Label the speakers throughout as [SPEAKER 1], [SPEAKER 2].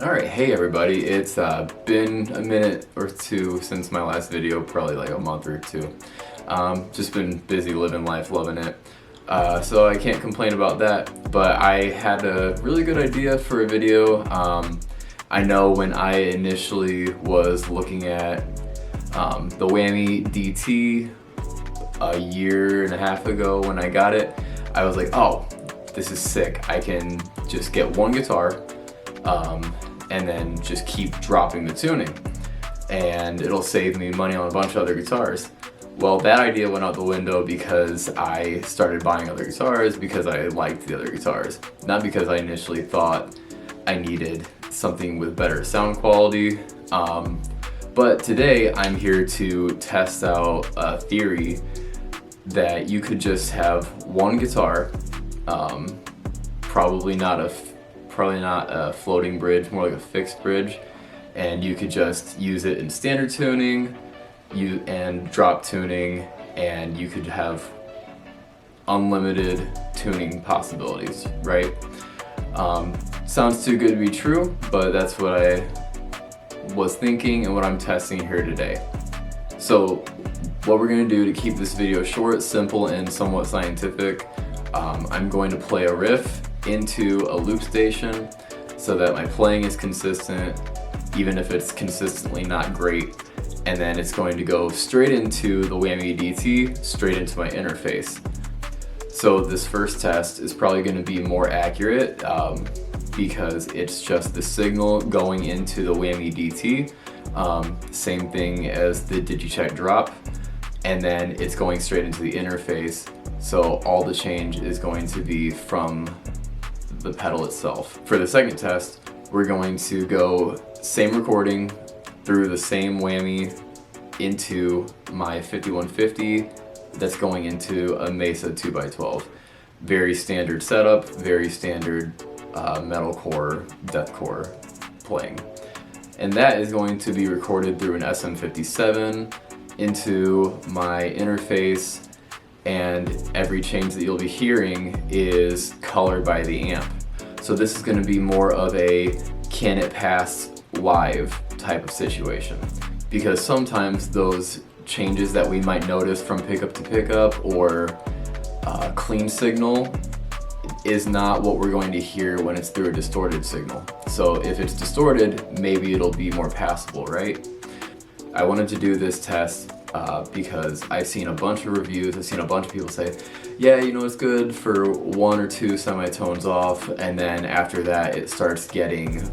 [SPEAKER 1] Alright, hey everybody, it's been a minute or two since my last video, probably like a month or two. Just been busy living life, loving it. So I can't complain about that, but I had a really good idea for a video. I know when I initially was looking at the Whammy DT a year and a half ago when I got it, I was like, oh, this is sick. I can just get one guitar and then just keep dropping the tuning, and it'll save me money on a bunch of other guitars. Well, that idea went out the window because I started buying other guitars because I liked the other guitars, not because I initially thought I needed something with better sound quality. But today I'm here to test out a theory that you could just have one guitar, probably not a floating bridge, more like a fixed bridge, and you could just use it in standard tuning and drop tuning, and you could have unlimited tuning possibilities, right? Sounds too good to be true, but that's what I was thinking and what I'm testing here today. So what we're going to do to keep this video short, simple, and somewhat scientific, I'm going to play a riff into a loop station so that my playing is consistent, even if it's consistently not great, and then it's going to go straight into the Whammy DT, straight into my interface. So this first test is probably going to be more accurate because it's just the signal going into the Whammy DT, same thing as the Digitech drop, and then it's going straight into the interface, so all the change is going to be from the pedal itself. For the second test, we're going to go same recording through the same Whammy into my 5150 that's going into a Mesa 2x12. Very standard setup, very standard metalcore, deathcore playing. And that is going to be recorded through an SM57 into my interface, and every change that you'll be hearing is colored by the amp. So this is going to be more of a can it pass live type of situation, because sometimes those changes that we might notice from pickup to pickup or clean signal is not what we're going to hear when it's through a distorted signal. So if it's distorted, maybe it'll be more passable, right? I wanted to do this test because I've seen a bunch of reviews, I've seen a bunch of people say, yeah, you know, it's good for one or two semitones off, and then after that it starts getting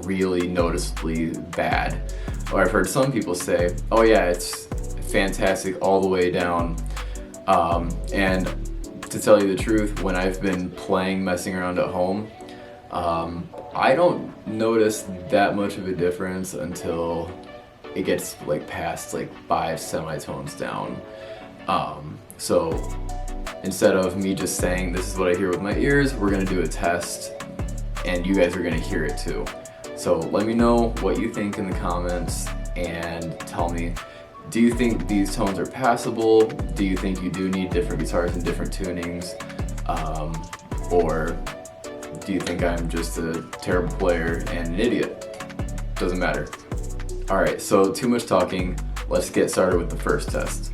[SPEAKER 1] really noticeably bad. Or I've heard some people say, oh yeah, it's fantastic all the way down. And to tell you the truth, when I've been playing, messing around at home, I don't notice that much of a difference until it gets like past like 5 semitones down. So instead of me just saying this is what I hear with my ears, we're gonna do a test and you guys are gonna hear it too. So let me know what you think in the comments and tell me, do you think these tones are passable? Do you think you do need different guitars and different tunings? Or do you think I'm just a terrible player and an idiot? Doesn't matter. Alright, so too much talking, let's get started with the first test.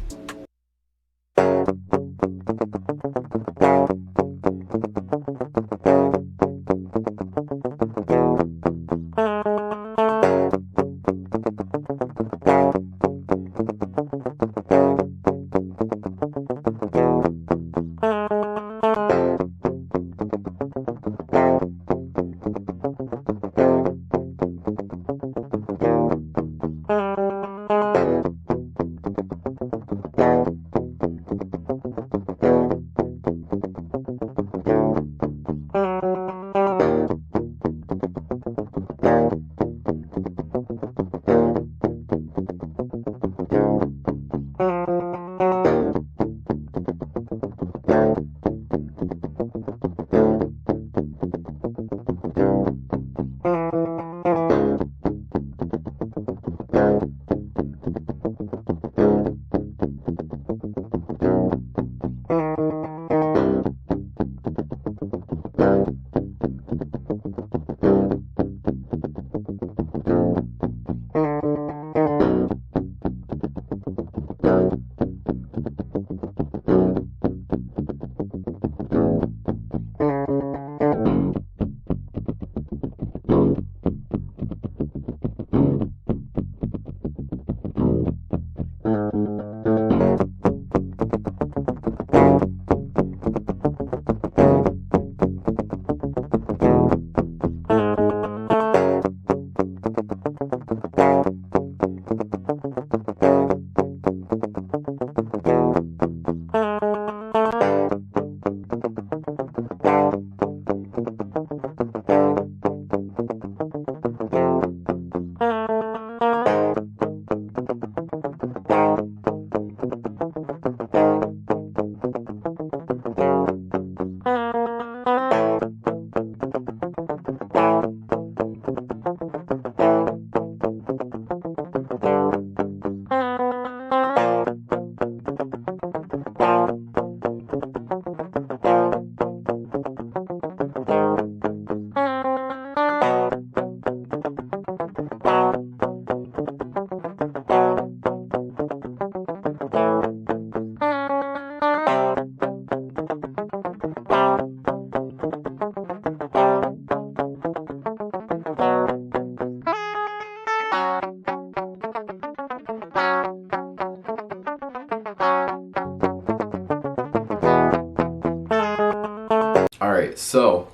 [SPEAKER 1] So,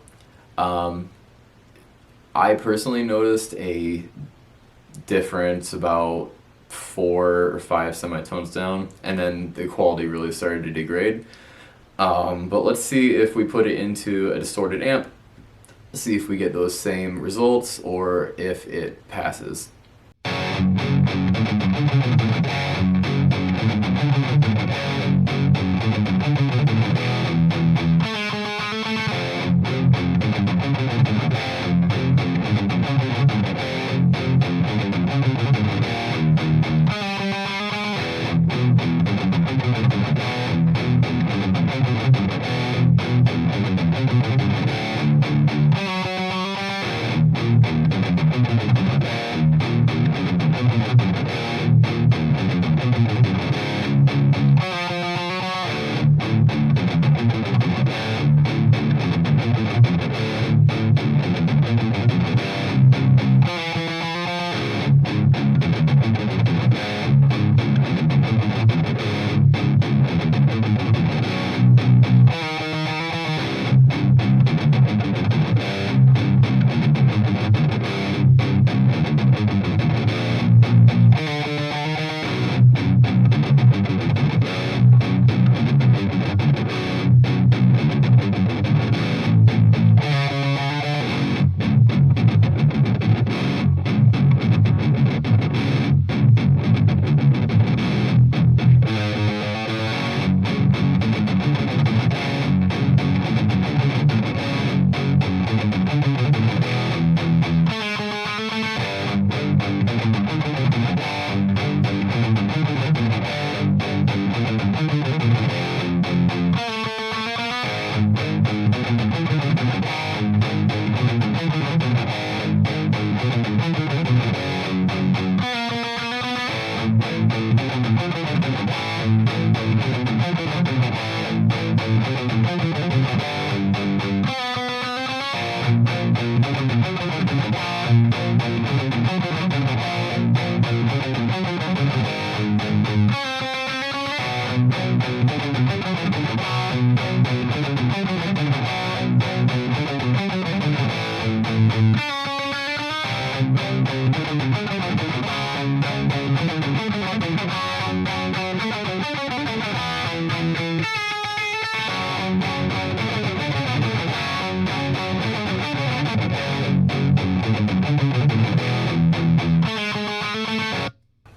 [SPEAKER 1] I personally noticed a difference about 4 or 5 semitones down, and then the quality really started to degrade. But let's see if we put it into a distorted amp, see if we get those same results or if it passes.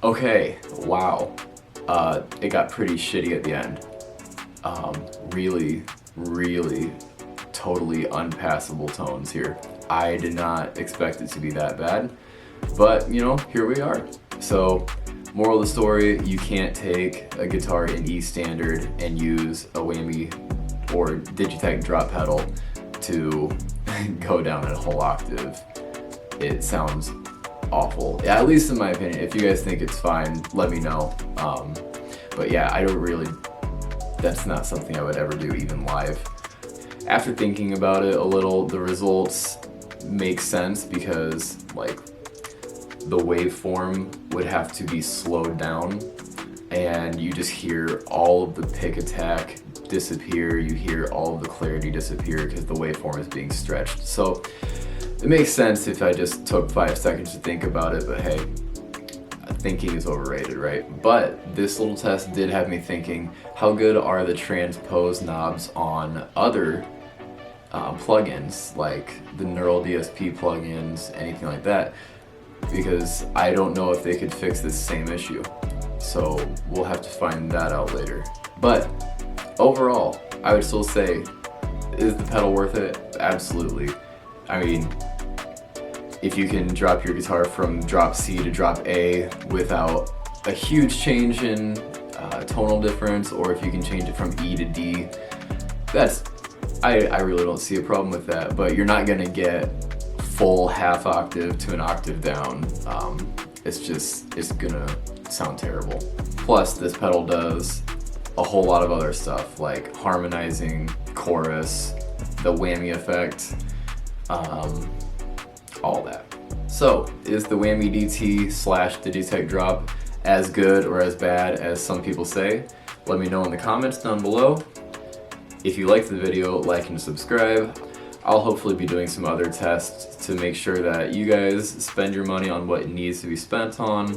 [SPEAKER 1] Okay, wow. It got pretty shitty at the end. Really, totally unpassable tones here. I did not expect it to be that bad, but you know, here we are. So, moral of the story, you can't take a guitar in E standard and use a Whammy or Digitech drop pedal to go down a whole octave. It sounds awful. Yeah, at least in my opinion. If you guys think it's fine, let me know. But yeah, that's not something I would ever do even live. After thinking about it a little, the results make sense because like the waveform would have to be slowed down and you just hear all of the pick attack disappear, you hear all of the clarity disappear because the waveform is being stretched. So it makes sense if I just took 5 seconds to think about it, but hey, thinking is overrated, right? But this little test did have me thinking, how good are the transpose knobs on other plugins, like the Neural DSP plugins, anything like that? Because I don't know if they could fix this same issue. So we'll have to find that out later. But overall, I would still say, is the pedal worth it? Absolutely. I mean, if you can drop your guitar from drop C to drop A without a huge change in tonal difference, or if you can change it from E to D, I really don't see a problem with that, but you're not gonna get full half octave to an octave down. It's gonna sound terrible. Plus, this pedal does a whole lot of other stuff, like harmonizing, chorus, the whammy effect, all that. So, is the Whammy DT / Digitech drop as good or as bad as some people say? Let me know in the comments down below. If you liked the video, like and subscribe. I'll hopefully be doing some other tests to make sure that you guys spend your money on what it needs to be spent on,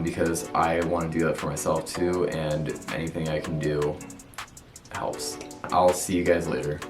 [SPEAKER 1] because I want to do that for myself too, and anything I can do helps. I'll see you guys later.